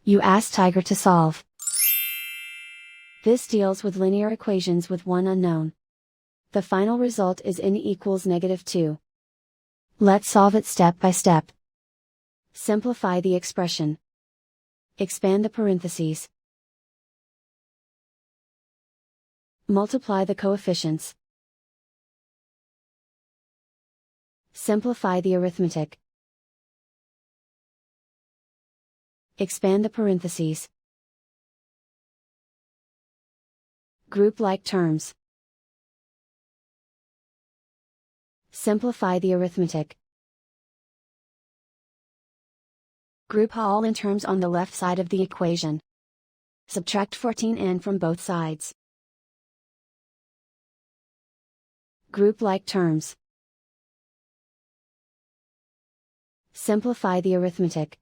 You ask Tiger to solve. This deals with linear equations with one unknown. The final result is n equals -2. Let's solve it step by step. Simplify the expression. Expand the parentheses. Multiply the coefficients. Simplify the arithmetic. Expand the parentheses. Group like terms. Simplify the arithmetic. Group all in terms on the left side of the equation. Subtract 14n from both sides. Group like terms. Simplify the arithmetic.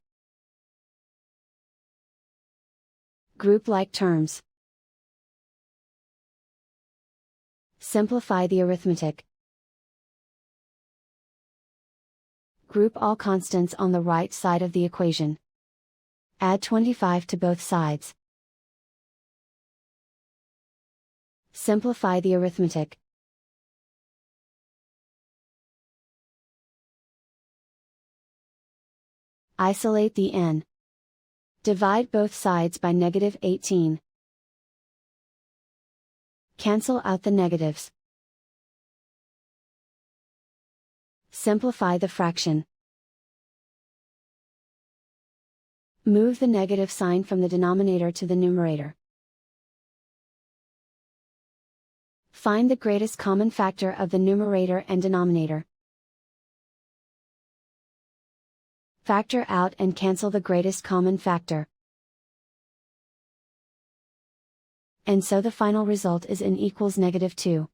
Group like terms. Simplify the arithmetic. Group all constants on the right side of the equation. Add 25 to both sides. Simplify the arithmetic. Isolate the n. Divide both sides by -18. Cancel out the negatives. Simplify the fraction. Move the negative sign from the denominator to the numerator. Find the greatest common factor of the numerator and denominator. Factor out and cancel the greatest common factor. And so the final result is n equals -2.